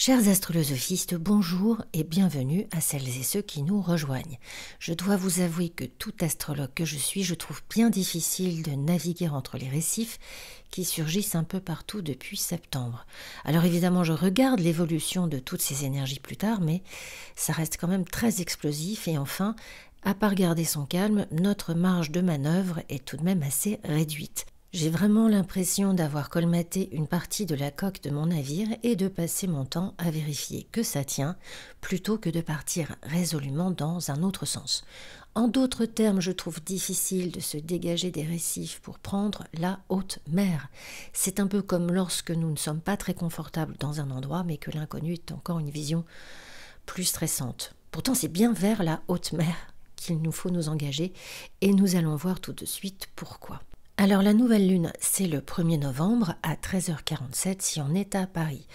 Chers astrolosophistes, bonjour et bienvenue à celles et ceux qui nous rejoignent. Je dois vous avouer que tout astrologue que je suis, je trouve bien difficile de naviguer entre les récifs qui surgissent un peu partout depuis septembre. Alors évidemment, je regarde l'évolution de toutes ces énergies plus tard, mais ça reste quand même très explosif et enfin, à part garder son calme, notre marge de manœuvre est tout de même assez réduite. J'ai vraiment l'impression d'avoir colmaté une partie de la coque de mon navire et de passer mon temps à vérifier que ça tient, plutôt que de partir résolument dans un autre sens. En d'autres termes, je trouve difficile de se dégager des récifs pour prendre la haute mer. C'est un peu comme lorsque nous ne sommes pas très confortables dans un endroit, mais que l'inconnu est encore une vision plus stressante. Pourtant, c'est bien vers la haute mer qu'il nous faut nous engager, et nous allons voir tout de suite pourquoi. Alors la nouvelle lune, c'est le 1er novembre à 13h47 si on est à Paris.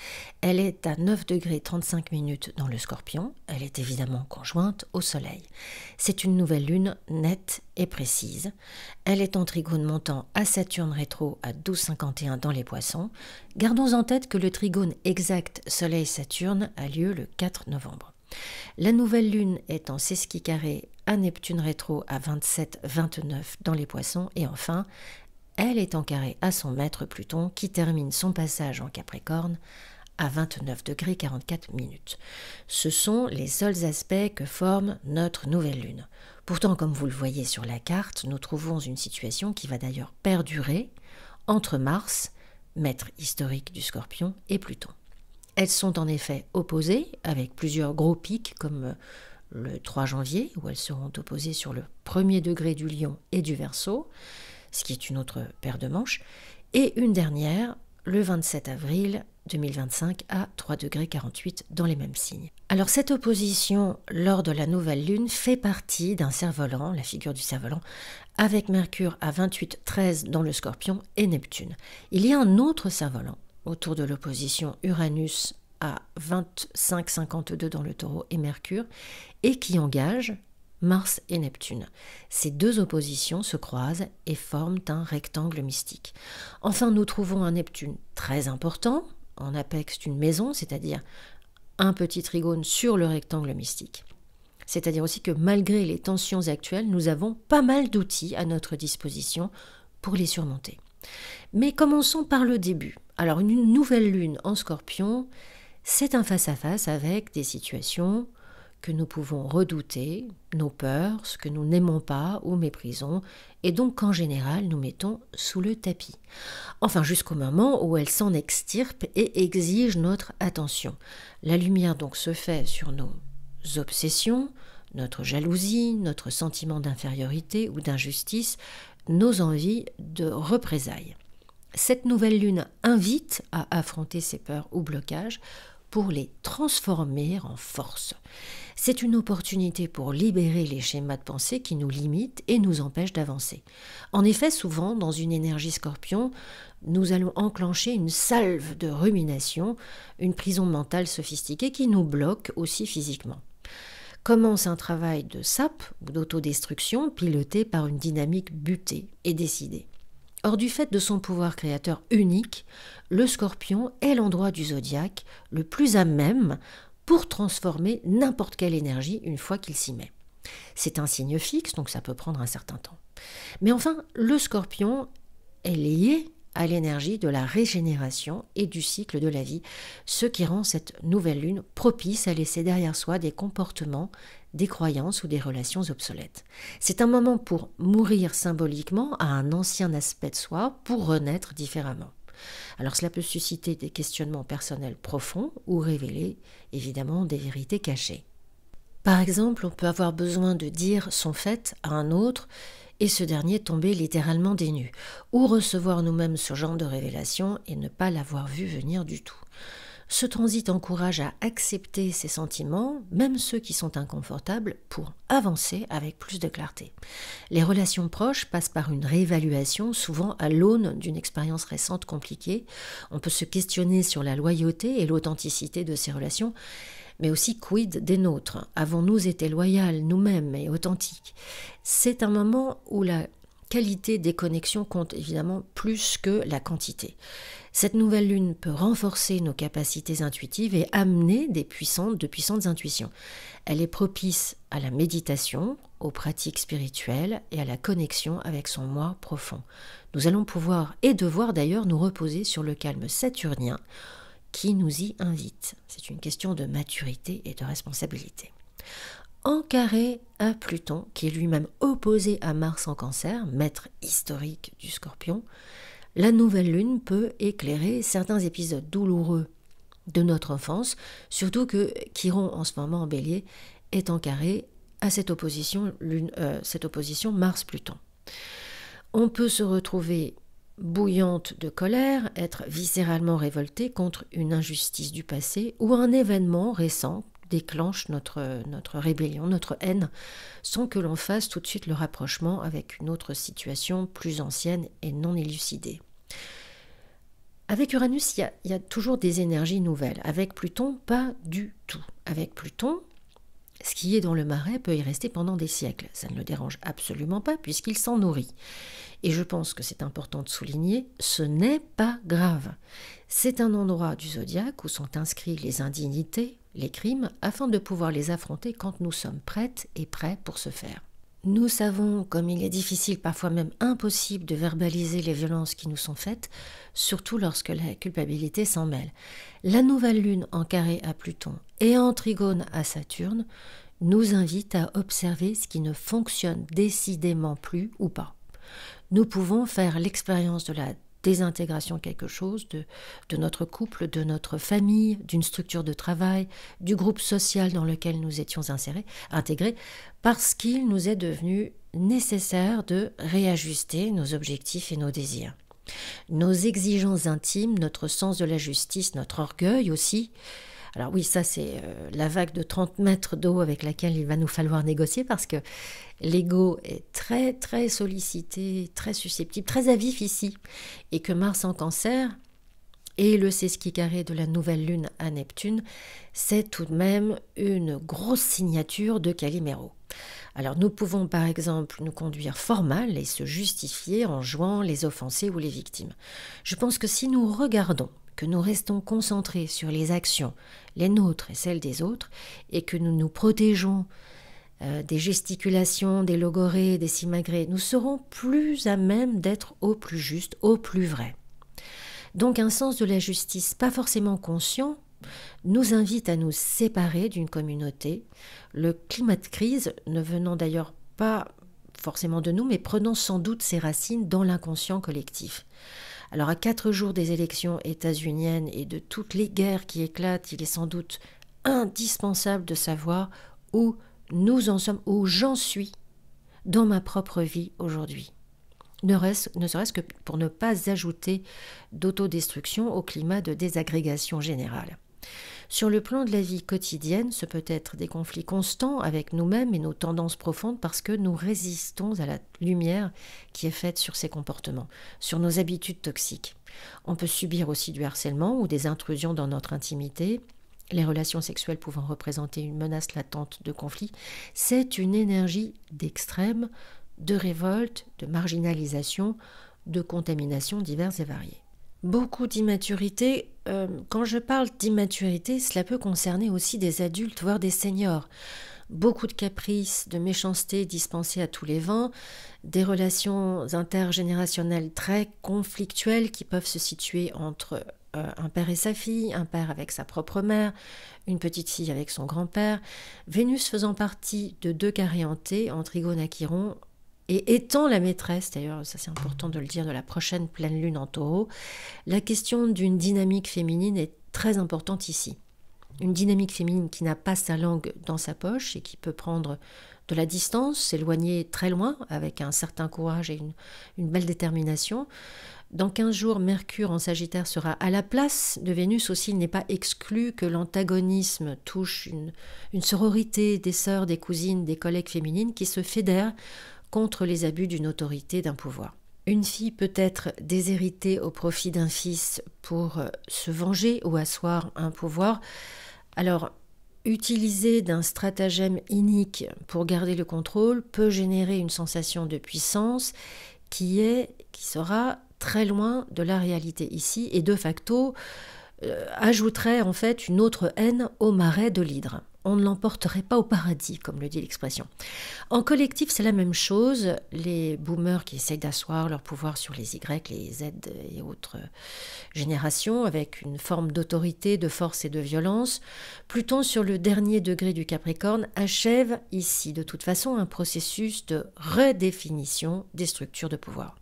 Elle est à 9 degrés 35 minutes dans le Scorpion. Elle est évidemment conjointe au Soleil. C'est une nouvelle lune nette et précise. Elle est en trigone montant à Saturne rétro à 12,51 dans les Poissons. Gardons en tête que le trigone exact Soleil-Saturne a lieu le 4 novembre. La nouvelle lune est en sesquicarré à Neptune rétro à 27,29 dans les Poissons et enfin, elle est en carré à son maître Pluton qui termine son passage en Capricorne à 29 degrés 44 minutes. Ce sont les seuls aspects que forme notre nouvelle lune. Pourtant, comme vous le voyez sur la carte, nous trouvons une situation qui va d'ailleurs perdurer entre Mars, maître historique du Scorpion, et Pluton. Elles sont en effet opposées, avec plusieurs gros pics comme le 3 janvier, où elles seront opposées sur le 1er degré du Lion et du Verseau, ce qui est une autre paire de manches, et une dernière, le 27 avril 2025 à 3 degrés 48 dans les mêmes signes. Alors cette opposition lors de la nouvelle lune fait partie d'un cerf-volant, la figure du cerf-volant, avec Mercure à 28,13 dans le Scorpion et Neptune. Il y a un autre cerf-volant autour de l'opposition Uranus à 25,52 dans le Taureau et Mercure, et qui engage Mars et Neptune. Ces deux oppositions se croisent et forment un rectangle mystique. Enfin, nous trouvons un Neptune très important, en apex d'une maison, c'est-à-dire un petit trigone sur le rectangle mystique. C'est-à-dire aussi que malgré les tensions actuelles, nous avons pas mal d'outils à notre disposition pour les surmonter. Mais commençons par le début. Alors une nouvelle lune en Scorpion, c'est un face-à-face avec des situations que nous pouvons redouter, nos peurs, ce que nous n'aimons pas ou méprisons, et donc qu'en général nous mettons sous le tapis. Enfin jusqu'au moment où elles s'en extirpent et exigent notre attention. La lumière donc se fait sur nos obsessions, notre jalousie, notre sentiment d'infériorité ou d'injustice, nos envies de représailles. Cette nouvelle lune invite à affronter ces peurs ou blocages pour les transformer en force. C'est une opportunité pour libérer les schémas de pensée qui nous limitent et nous empêchent d'avancer. En effet, souvent, dans une énergie Scorpion, nous allons enclencher une salve de rumination, une prison mentale sophistiquée qui nous bloque aussi physiquement. Commence un travail de sape ou d'autodestruction piloté par une dynamique butée et décidée. Or, du fait de son pouvoir créateur unique, le Scorpion est l'endroit du zodiaque le plus à même pour transformer n'importe quelle énergie une fois qu'il s'y met. C'est un signe fixe, donc ça peut prendre un certain temps. Mais enfin, le Scorpion est lié à l'énergie de la régénération et du cycle de la vie, ce qui rend cette nouvelle lune propice à laisser derrière soi des comportements, des croyances ou des relations obsolètes. C'est un moment pour mourir symboliquement à un ancien aspect de soi pour renaître différemment. Alors cela peut susciter des questionnements personnels profonds ou révéler évidemment des vérités cachées. Par exemple, on peut avoir besoin de dire son fait à un autre et ce dernier tomber littéralement des nues, ou recevoir nous-mêmes ce genre de révélation et ne pas l'avoir vu venir du tout. Ce transit encourage à accepter ses sentiments, même ceux qui sont inconfortables, pour avancer avec plus de clarté. Les relations proches passent par une réévaluation, souvent à l'aune d'une expérience récente compliquée. On peut se questionner sur la loyauté et l'authenticité de ces relations, mais aussi quid des nôtres. Avons-nous été loyaux nous-mêmes et authentiques? C'est un moment où la qualité des connexions compte évidemment plus que la quantité. Cette nouvelle lune peut renforcer nos capacités intuitives et amener de puissantes intuitions. Elle est propice à la méditation, aux pratiques spirituelles et à la connexion avec son moi profond. Nous allons pouvoir et devoir d'ailleurs nous reposer sur le calme saturnien qui nous y invite. C'est une question de maturité et de responsabilité. En carré à Pluton, qui est lui-même opposé à Mars en Cancer, maître historique du Scorpion, la nouvelle lune peut éclairer certains épisodes douloureux de notre enfance, surtout que Chiron en ce moment en Bélier est en carré à cette opposition Mars-Pluton. On peut se retrouver bouillante de colère, être viscéralement révoltée contre une injustice du passé ou un événement récent déclenche notre rébellion, notre haine, sans que l'on fasse tout de suite le rapprochement avec une autre situation plus ancienne et non élucidée. Avec Uranus, il y a toujours des énergies nouvelles. Avec Pluton, pas du tout. Avec Pluton, ce qui est dans le marais peut y rester pendant des siècles. Ça ne le dérange absolument pas puisqu'il s'en nourrit. Et je pense que c'est important de souligner, ce n'est pas grave. C'est un endroit du zodiaque où sont inscrits les indignités, les crimes, afin de pouvoir les affronter quand nous sommes prêtes et prêts pour ce faire. Nous savons comme il est difficile, parfois même impossible, de verbaliser les violences qui nous sont faites, surtout lorsque la culpabilité s'en mêle. La nouvelle lune en carré à Pluton et en trigone à Saturne nous invite à observer ce qui ne fonctionne décidément plus ou pas. Nous pouvons faire l'expérience de la désintégration de quelque chose, de notre couple, de notre famille, d'une structure de travail, du groupe social dans lequel nous étions intégrés, parce qu'il nous est devenu nécessaire de réajuster nos objectifs et nos désirs. Nos exigences intimes, notre sens de la justice, notre orgueil aussi. Alors oui, ça c'est la vague de 30 mètres d'eau avec laquelle il va nous falloir négocier parce que l'ego est très très sollicité, très susceptible, très à vif ici. Et que Mars en Cancer et le sesqui carré de la nouvelle lune à Neptune, c'est tout de même une grosse signature de Calimero. Alors nous pouvons par exemple nous conduire fort mal et se justifier en jouant les offensés ou les victimes. Je pense que si nous regardons, que nous restons concentrés sur les actions, les nôtres et celles des autres, et que nous nous protégeons des gesticulations, des logorées, des simagrées, nous serons plus à même d'être au plus juste, au plus vrai. Donc un sens de la justice pas forcément conscient nous invite à nous séparer d'une communauté, le climat de crise ne venant d'ailleurs pas forcément de nous, mais prenant sans doute ses racines dans l'inconscient collectif. Alors à 4 jours des élections états-uniennes et de toutes les guerres qui éclatent, il est sans doute indispensable de savoir où nous en sommes, où j'en suis dans ma propre vie aujourd'hui. Ne serait-ce que pour ne pas ajouter d'autodestruction au climat de désagrégation générale. Sur le plan de la vie quotidienne, ce peut être des conflits constants avec nous-mêmes et nos tendances profondes parce que nous résistons à la lumière qui est faite sur ces comportements, sur nos habitudes toxiques. On peut subir aussi du harcèlement ou des intrusions dans notre intimité, les relations sexuelles pouvant représenter une menace latente de conflit. C'est une énergie d'extrême, de révolte, de marginalisation, de contamination diverses et variées. Beaucoup d'immaturité. Quand je parle d'immaturité, cela peut concerner aussi des adultes, voire des seniors. Beaucoup de caprices, de méchanceté dispensés à tous les vents, des relations intergénérationnelles très conflictuelles qui peuvent se situer entre un père et sa fille, un père avec sa propre mère, une petite fille avec son grand-père, Vénus faisant partie de 2 carrés hantés en trigone à Chiron, et étant la maîtresse, d'ailleurs ça c'est important de le dire, de la prochaine pleine lune en taureau, la question d'une dynamique féminine est très importante ici. Une dynamique féminine qui n'a pas sa langue dans sa poche et qui peut prendre de la distance, s'éloigner très loin avec un certain courage et une belle détermination. Dans 15 jours, Mercure en Sagittaire sera à la place de Vénus aussi. Il n'est pas exclu que l'antagonisme touche une sororité des sœurs, des cousines, des collègues féminines qui se fédèrent contre les abus d'une autorité, d'un pouvoir. Une fille peut être déshéritée au profit d'un fils pour se venger ou asseoir un pouvoir. Alors, utiliser d'un stratagème inique pour garder le contrôle peut générer une sensation de puissance qui sera très loin de la réalité ici et de facto ajouterait en fait une autre haine au marais de l'hydre. On ne l'emporterait pas au paradis, comme le dit l'expression. En collectif, c'est la même chose. Les boomers qui essayent d'asseoir leur pouvoir sur les Y, les Z et autres générations, avec une forme d'autorité, de force et de violence, Pluton sur le dernier degré du Capricorne achève ici de toute façon un processus de redéfinition des structures de pouvoir.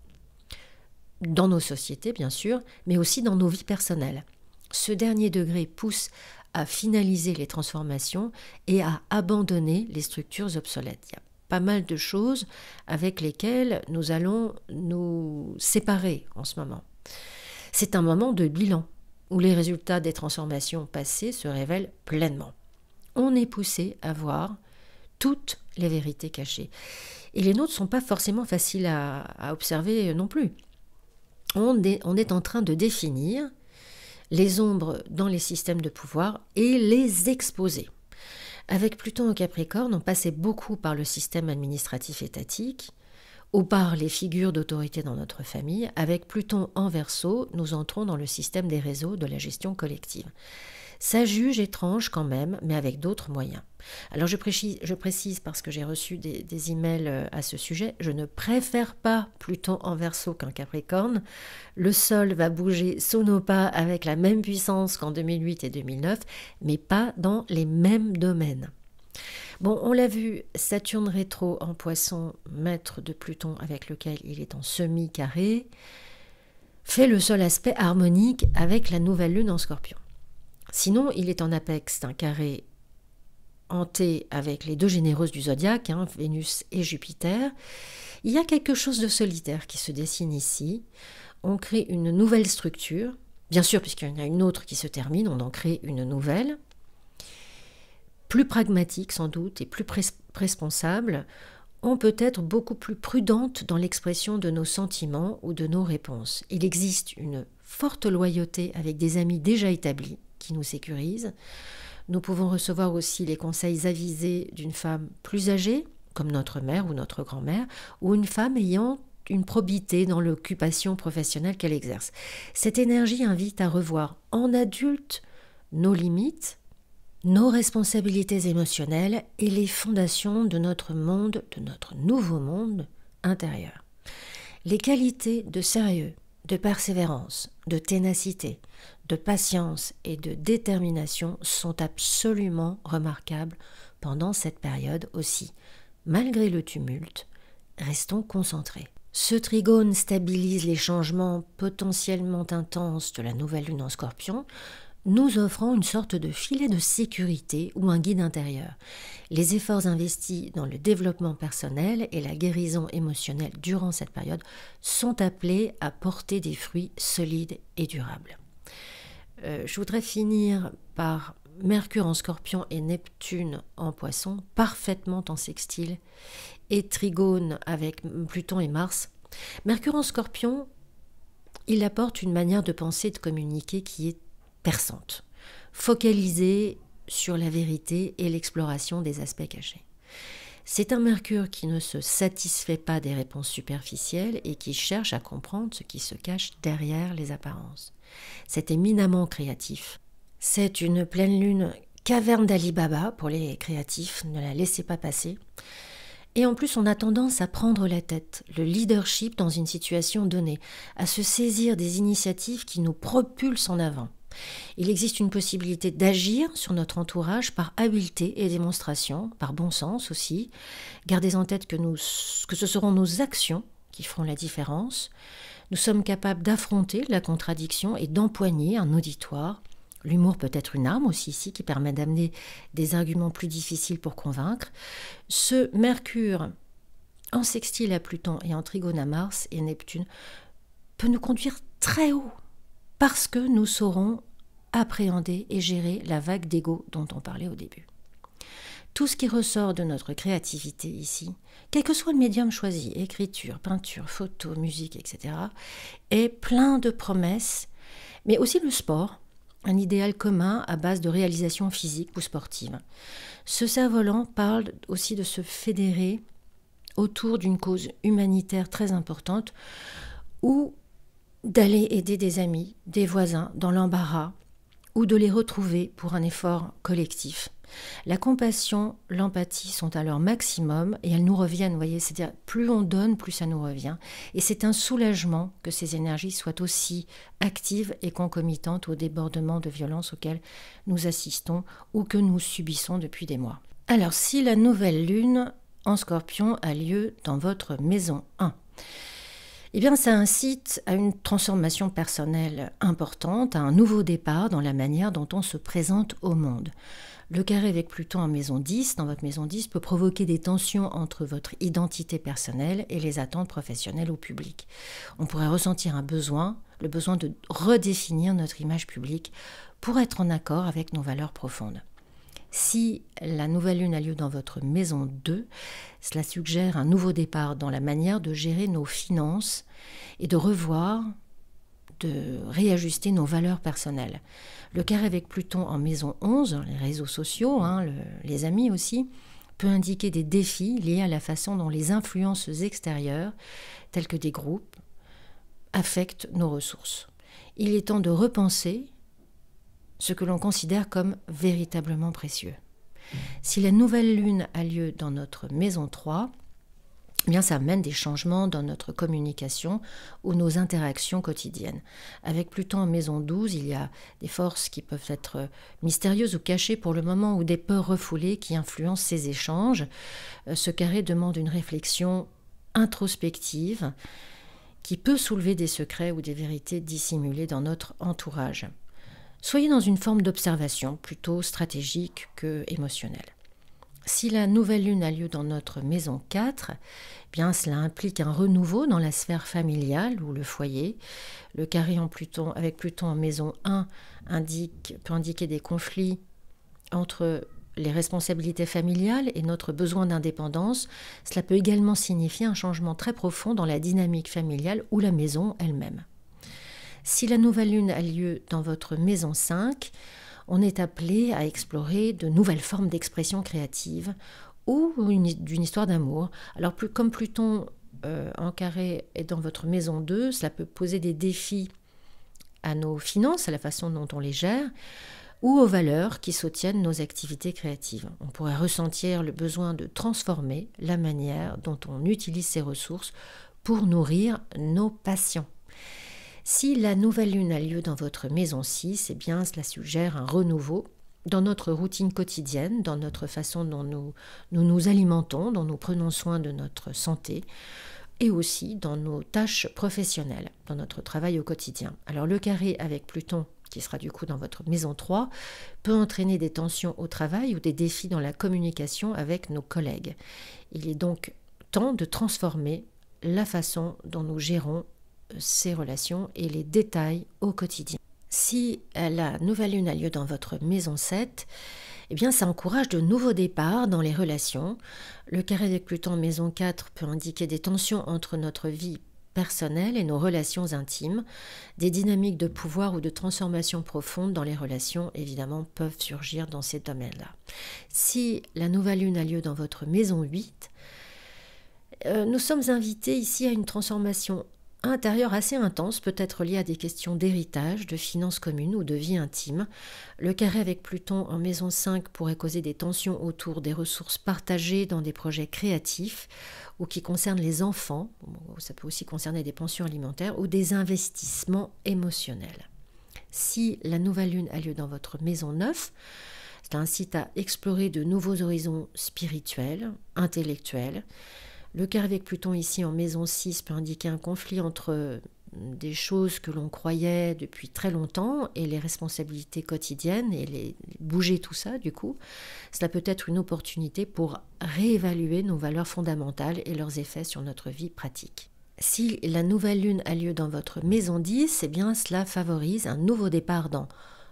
Dans nos sociétés, bien sûr, mais aussi dans nos vies personnelles. Ce dernier degré pousse à finaliser les transformations et à abandonner les structures obsolètes. Il y a pas mal de choses avec lesquelles nous allons nous séparer en ce moment. C'est un moment de bilan où les résultats des transformations passées se révèlent pleinement. On est poussé à voir toutes les vérités cachées. Et les nôtres ne sont pas forcément faciles à observer non plus. On est en train de définir les ombres dans les systèmes de pouvoir et les exposer. Avec Pluton au Capricorne, on passait beaucoup par le système administratif étatique ou par les figures d'autorité dans notre famille. Avec Pluton en Verseau, nous entrons dans le système des réseaux, de la gestion collective. Ça juge étrange quand même, mais avec d'autres moyens. Alors je précise parce que j'ai reçu des emails à ce sujet, je ne préfère pas Pluton en Verseau qu'un Capricorne. Le Sol va bouger sous nos pas avec la même puissance qu'en 2008 et 2009, mais pas dans les mêmes domaines. Bon, on l'a vu, Saturne rétro en Poisson, maître de Pluton avec lequel il est en semi-carré, fait le seul aspect harmonique avec la nouvelle lune en Scorpion. Sinon, il est en apex d'un carré hanté avec les deux généreuses du zodiaque, Vénus et Jupiter. Il y a quelque chose de solitaire qui se dessine ici. On crée une nouvelle structure. Bien sûr, puisqu'il y en a une autre qui se termine, on en crée une nouvelle. Plus pragmatique sans doute et plus responsable. On peut être beaucoup plus prudente dans l'expression de nos sentiments ou de nos réponses. Il existe une forte loyauté avec des amis déjà établis qui nous sécurisent. Nous pouvons recevoir aussi les conseils avisés d'une femme plus âgée, comme notre mère ou notre grand-mère, ou une femme ayant une probité dans l'occupation professionnelle qu'elle exerce. Cette énergie invite à revoir en adulte nos limites, nos responsabilités émotionnelles et les fondations de notre monde, de notre nouveau monde intérieur. Les qualités de sérieux, de persévérance, de ténacité, de patience et de détermination sont absolument remarquables pendant cette période aussi. Malgré le tumulte, restons concentrés. Ce trigone stabilise les changements potentiellement intenses de la nouvelle lune en Scorpion, nous offrant une sorte de filet de sécurité ou un guide intérieur. Les efforts investis dans le développement personnel et la guérison émotionnelle durant cette période sont appelés à porter des fruits solides et durables. Je voudrais finir par Mercure en Scorpion et Neptune en Poisson, parfaitement en sextile, et trigone avec Pluton et Mars. Mercure en Scorpion, il apporte une manière de penser et de communiquer qui est perçante, focalisée sur la vérité et l'exploration des aspects cachés. C'est un Mercure qui ne se satisfait pas des réponses superficielles et qui cherche à comprendre ce qui se cache derrière les apparences. C'est éminemment créatif. C'est une pleine lune caverne d'Ali Baba pour les créatifs, ne la laissez pas passer. Et en plus, on a tendance à prendre la tête, le leadership dans une situation donnée, à se saisir des initiatives qui nous propulsent en avant. Il existe une possibilité d'agir sur notre entourage par habileté et démonstration, par bon sens aussi. Gardez en tête que ce seront nos actions qui feront la différence. Nous sommes capables d'affronter la contradiction et d'empoigner un auditoire. L'humour peut être une arme aussi ici qui permet d'amener des arguments plus difficiles pour convaincre. Ce Mercure en sextile à Pluton et en trigone à Mars et Neptune peut nous conduire très haut parce que nous saurons appréhender et gérer la vague d'ego dont on parlait au début. Tout ce qui ressort de notre créativité ici, quel que soit le médium choisi, écriture, peinture, photo, musique, etc., est plein de promesses, mais aussi le sport, un idéal commun à base de réalisation physique ou sportive. Ce cerf-volant parle aussi de se fédérer autour d'une cause humanitaire très importante ou d'aller aider des amis, des voisins dans l'embarras ou de les retrouver pour un effort collectif. La compassion, l'empathie sont à leur maximum et elles nous reviennent, vous voyez, c'est-à-dire plus on donne, plus ça nous revient. Et c'est un soulagement que ces énergies soient aussi actives et concomitantes au débordement de violence auquel nous assistons ou que nous subissons depuis des mois. Alors, si la nouvelle lune en Scorpion a lieu dans votre maison 1, eh bien, ça incite à une transformation personnelle importante, à un nouveau départ dans la manière dont on se présente au monde. Le carré avec Pluton en maison 10, dans votre maison 10, peut provoquer des tensions entre votre identité personnelle et les attentes professionnelles ou publiques. On pourrait ressentir le besoin de redéfinir notre image publique pour être en accord avec nos valeurs profondes. Si la nouvelle lune a lieu dans votre maison 2, cela suggère un nouveau départ dans la manière de gérer nos finances et de revoir, de réajuster nos valeurs personnelles. Le carré avec Pluton en maison 11, les réseaux sociaux, les amis aussi, peut indiquer des défis liés à la façon dont les influences extérieures, telles que des groupes, affectent nos ressources. Il est temps de repenser ce que l'on considère comme véritablement précieux. Si la nouvelle lune a lieu dans notre maison 3, eh bien ça amène des changements dans notre communication ou nos interactions quotidiennes. Avec Pluton en maison 12, il y a des forces qui peuvent être mystérieuses ou cachées pour le moment ou des peurs refoulées qui influencent ces échanges. Ce carré demande une réflexion introspective qui peut soulever des secrets ou des vérités dissimulées dans notre entourage. Soyez dans une forme d'observation plutôt stratégique que émotionnelle. Si la nouvelle lune a lieu dans notre maison 4, eh bien cela implique un renouveau dans la sphère familiale ou le foyer. Le carré avec Pluton en maison 1 peut indiquer des conflits entre les responsabilités familiales et notre besoin d'indépendance. Cela peut également signifier un changement très profond dans la dynamique familiale ou la maison elle-même. Si la nouvelle lune a lieu dans votre maison 5, on est appelé à explorer de nouvelles formes d'expression créative ou d'une histoire d'amour. Alors, comme Pluton en carré est dans votre maison 2, cela peut poser des défis à nos finances, à la façon dont on les gère, ou aux valeurs qui soutiennent nos activités créatives. On pourrait ressentir le besoin de transformer la manière dont on utilise ces ressources pour nourrir nos passions. Si la nouvelle lune a lieu dans votre maison 6, eh bien, cela suggère un renouveau dans notre routine quotidienne, dans notre façon dont nous alimentons, dont nous prenons soin de notre santé et aussi dans nos tâches professionnelles, dans notre travail au quotidien. Alors le carré avec Pluton, qui sera du coup dans votre maison 3, peut entraîner des tensions au travail ou des défis dans la communication avec nos collègues. Il est donc temps de transformer la façon dont nous gérons ces relations et les détails au quotidien. Si la nouvelle lune a lieu dans votre maison 7, eh bien ça encourage de nouveaux départs dans les relations. Le carré avec Pluton en maison 4 peut indiquer des tensions entre notre vie personnelle et nos relations intimes. Des dynamiques de pouvoir ou de transformation profonde dans les relations, évidemment, peuvent surgir dans ces domaines-là. Si la nouvelle lune a lieu dans votre maison 8, nous sommes invités ici à une transformation intérieure assez intense, peut être liée à des questions d'héritage, de finances communes ou de vie intime. Le carré avec Pluton en maison 5 pourrait causer des tensions autour des ressources partagées dans des projets créatifs ou qui concernent les enfants, ça peut aussi concerner des pensions alimentaires ou des investissements émotionnels. Si la nouvelle lune a lieu dans votre maison 9, cela incite à explorer de nouveaux horizons spirituels, intellectuels. Le carré avec Pluton ici en maison 6 peut indiquer un conflit entre des choses que l'on croyait depuis très longtemps et les responsabilités quotidiennes et bouger tout ça du coup. Cela peut être une opportunité pour réévaluer nos valeurs fondamentales et leurs effets sur notre vie pratique. Si la nouvelle lune a lieu dans votre maison 10, eh bien cela favorise un nouveau départ dans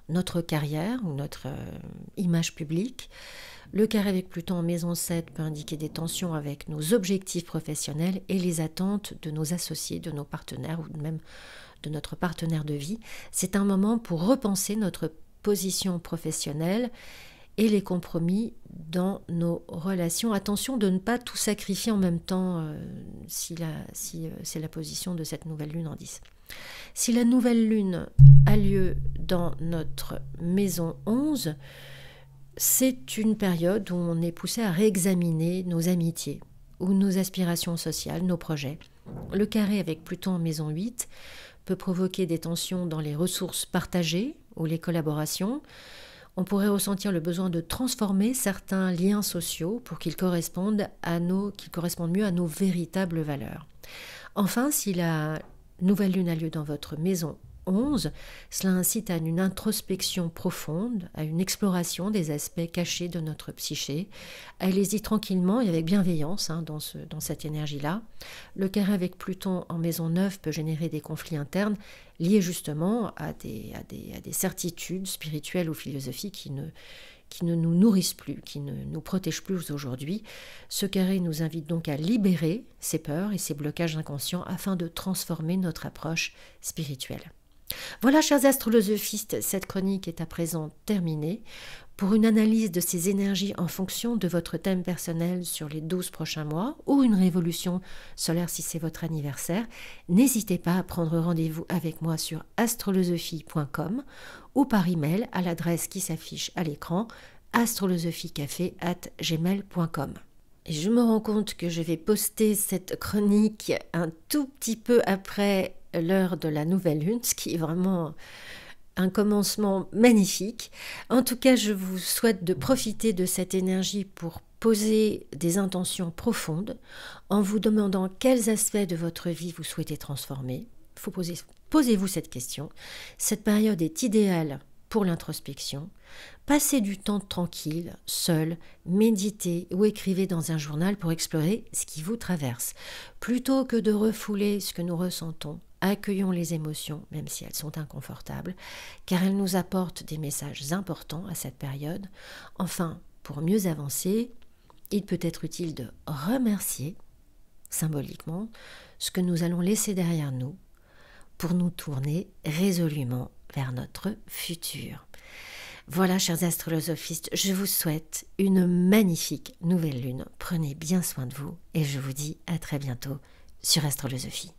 notre carrière ou notre image publique. Le carré avec Pluton en maison 7 peut indiquer des tensions avec nos objectifs professionnels et les attentes de nos associés, de nos partenaires ou même de notre partenaire de vie. C'est un moment pour repenser notre position professionnelle et les compromis dans nos relations. Attention de ne pas tout sacrifier en même temps si c'est la position de cette nouvelle lune en 10. Si la nouvelle lune a lieu dans notre maison 11, c'est une période où on est poussé à réexaminer nos amitiés ou nos aspirations sociales, nos projets. Le carré avec Pluton en maison 8 peut provoquer des tensions dans les ressources partagées ou les collaborations. On pourrait ressentir le besoin de transformer certains liens sociaux pour qu'ils correspondent mieux à nos véritables valeurs. Enfin, si la nouvelle lune a lieu dans votre maison 11, cela incite à une introspection profonde, à une exploration des aspects cachés de notre psyché. Allez-y tranquillement et avec bienveillance dans cette énergie-là. Le carré avec Pluton en maison 9 peut générer des conflits internes liés justement à des certitudes spirituelles ou philosophiques qui ne nous nourrissent plus, qui ne nous protègent plus aujourd'hui. Ce carré nous invite donc à libérer ces peurs et ces blocages inconscients afin de transformer notre approche spirituelle. Voilà, chers astrolosophistes, cette chronique est à présent terminée. Pour une analyse de ces énergies en fonction de votre thème personnel sur les 12 prochains mois ou une révolution solaire si c'est votre anniversaire, n'hésitez pas à prendre rendez-vous avec moi sur astrolosophie.com ou par email à l'adresse qui s'affiche à l'écran astrolosophicafé@gmail.com. Et je me rends compte que je vais poster cette chronique un tout petit peu après l'heure de la nouvelle lune, ce qui est vraiment un commencement magnifique. En tout cas, je vous souhaite de profiter de cette énergie pour poser des intentions profondes en vous demandant quels aspects de votre vie vous souhaitez transformer. Posez-vous cette question. Cette période est idéale pour l'introspection. Passez du temps tranquille, seul, méditez ou écrivez dans un journal pour explorer ce qui vous traverse. Plutôt que de refouler ce que nous ressentons, accueillons les émotions, même si elles sont inconfortables, car elles nous apportent des messages importants à cette période. Enfin, pour mieux avancer, il peut être utile de remercier, symboliquement, ce que nous allons laisser derrière nous pour nous tourner résolument vers notre futur. Voilà, chers astrolosophistes, je vous souhaite une magnifique nouvelle lune. Prenez bien soin de vous et je vous dis à très bientôt sur Astrolosophie.